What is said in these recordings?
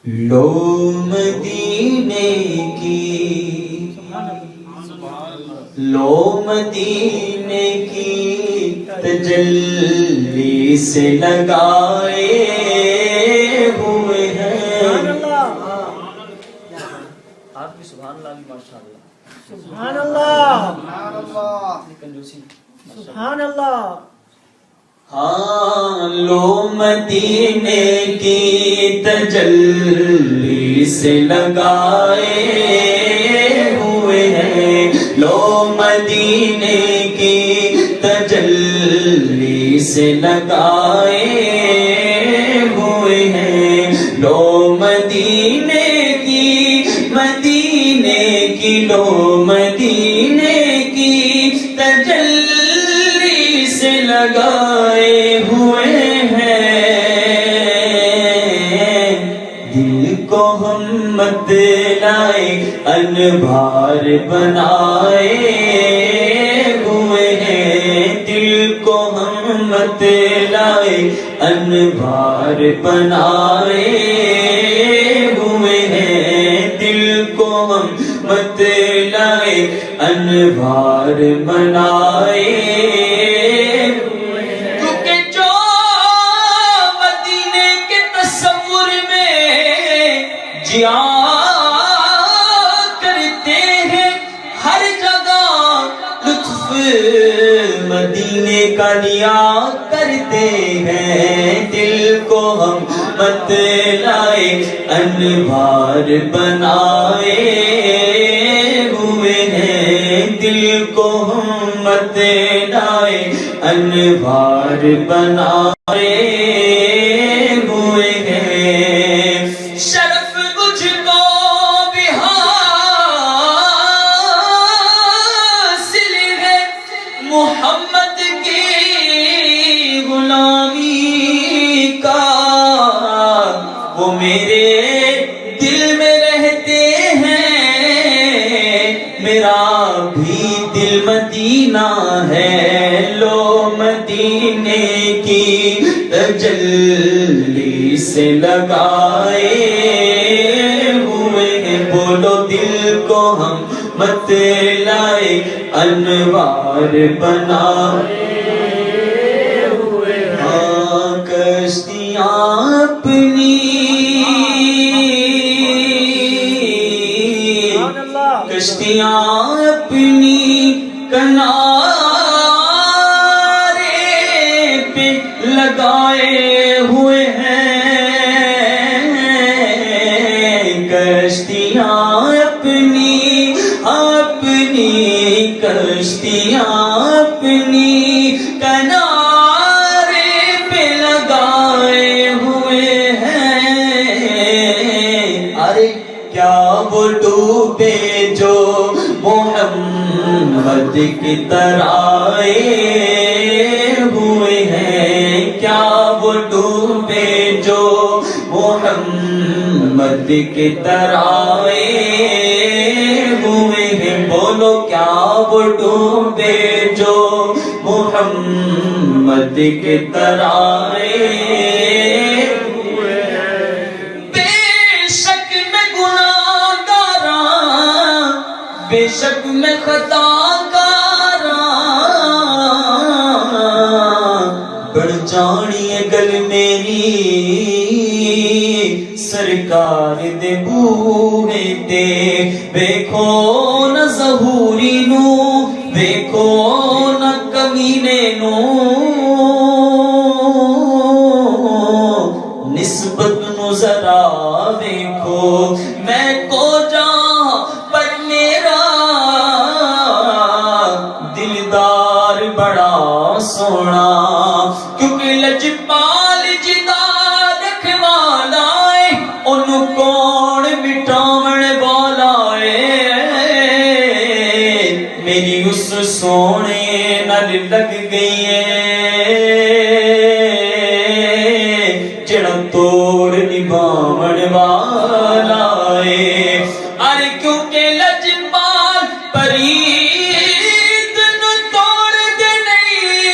لو مدینے کی، لو مدینے کی تجلی سے لگائے ہوئے ہیں. آپ بھی سبحان اللہ بھی ماشاءاللہ. سبحان اللہ، سبحان اللہ. ہاں لو مدینے کی تجلی سے لگائے ہوئے ہیں. لو مدینے کی تجلی سے لگائے ہوئے ہیں. لو مدینے کی، مدینے کی، لو مدینے کی تجلی سے لگائے ہوئے ہیں. دل کو ہم مت لائے انوار بنائے ہوئے ہیں. دل کو ہم مت لائے انوار بنائے ہوئے ہیں. دل کو ہم مت لائے انوار بنائے. جیا کرتے ہیں ہر جگہ لطف مدینے کا لیا کرتے ہیں. دل کو ہم مت لائے انوار بنائے ہوئے ہیں. دل کو ہم مت لائے انوار بنائے ہوئے ہیں. شرف مجھ کو بھی حاصل ہے محمد کی غلامی کا. وہ میرے دل میں رہتے ہیں، میرا بھی دل مدینہ ہے. لو مدینے کی تجلی سے لگائے ہوئے ہیں. بولو دل کو ہم مت لائے انوار بنائے ہوئے ہیں. ہاں کشتیاں اپنی، کشتیاں اپنی کنارے پہ لگائے ہوئے ہیں. کشتیاں اپنی، اپنی کشتیاں اپنی کنارے پہ لگائے ہوئے ہیں. ارے کیا وہ ڈوبے جو محمد کی طرح آئے ہوئے ہیں. کیا وہ ڈوبے جو محمد کی طرح آئے ہوئے ہیں. بولو کیا وہ ڈوبے جو محمد کی طرح آئے ہوئے ہیں. بے شک میں گناہ گاراں، بے شک میں خطا بڑھ جانی گل میری سرکار دے بوہے تے. ویکھو نہ ظہوری نو، ویکھو نہ کمینے نو، نسبت نو ذرا ویکھو. میں کو جاں پر میرا دلدار بڑا سونا. کیونکہ لجپال جدا رکھوالا ہے، انہوں کون مٹاون والا ہے. میری اس سونے نال لگ گئی ہے جڑا توڑ نبھاون والا ہے. ارے کیونکہ لجپال پرید نو توڑ دے نہیں.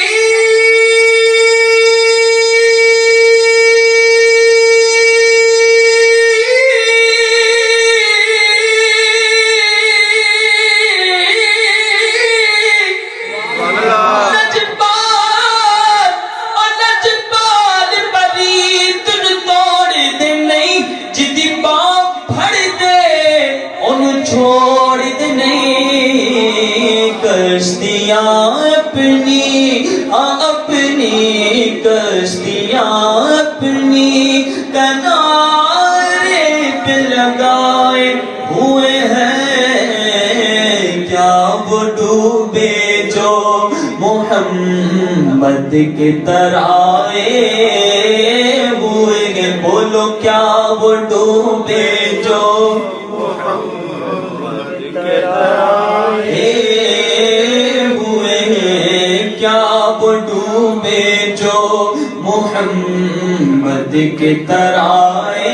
چھوڑ دے نہیں کشتیاں اپنی اپنی کشتیاں اپنی کنارے پہ لگائے ہوئے ہیں کیا وہ ڈوبے جو محمد کے ترائے ہوئے ہیں بولو کیا وہ ڈوبے جو ہوئے ہیں کیا وہ ڈوبے جو محمد کے ترائے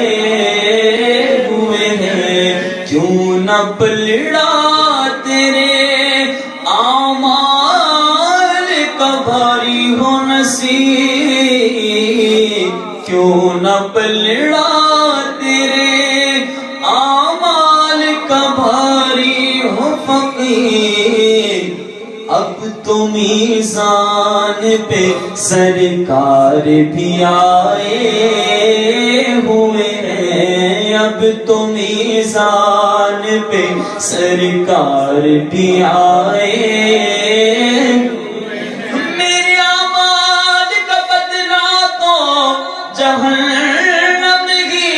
ہوئے ہیں کیوں نہ پلڑا تیرے اعمال کا بھاری ہو نصیب کیوں نہ پلڑا تیرے اعمال کا بھاری ہو فقیر اب تو میزان پہ سرکار بھی آئے ہوئے ہیں اب تو میزان پہ سرکار بھی آئے میرے اعمال کا بدلہ تو جہنم ہی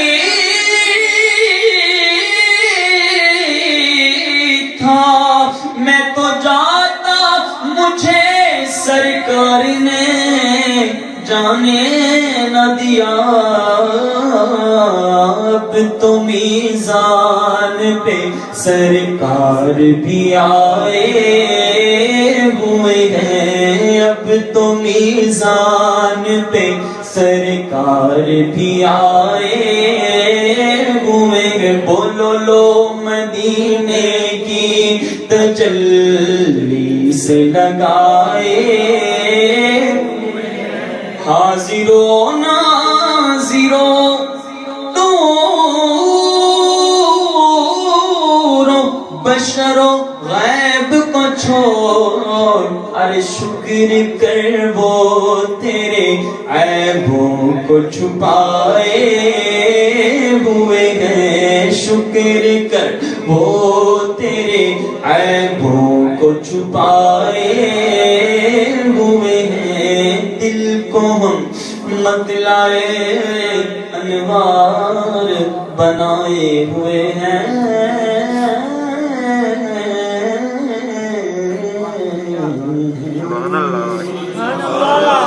تھا میں تو جاتا مجھے سرکار نے جانے نہ دیا اب تو میزان پہ سرکار بھی آئے ہوئے ہیں اب تو میزان پہ سرکار بھی آئے ہوئے ہیں بولو لو مدینے کی تجلی سے لگائے حاضرو ناظرو دورو بشرو غیب کو چھوڑ ارے شکر کر وہ تیرے عیبوں کو چھپائے ہوئے ہیں شکر کر وہ تیرے عیبوں کو چھپائے ہوئے ہیں دل کو ہم مطلعے انوار بنائے ہوئے ہیں سبحان اللہ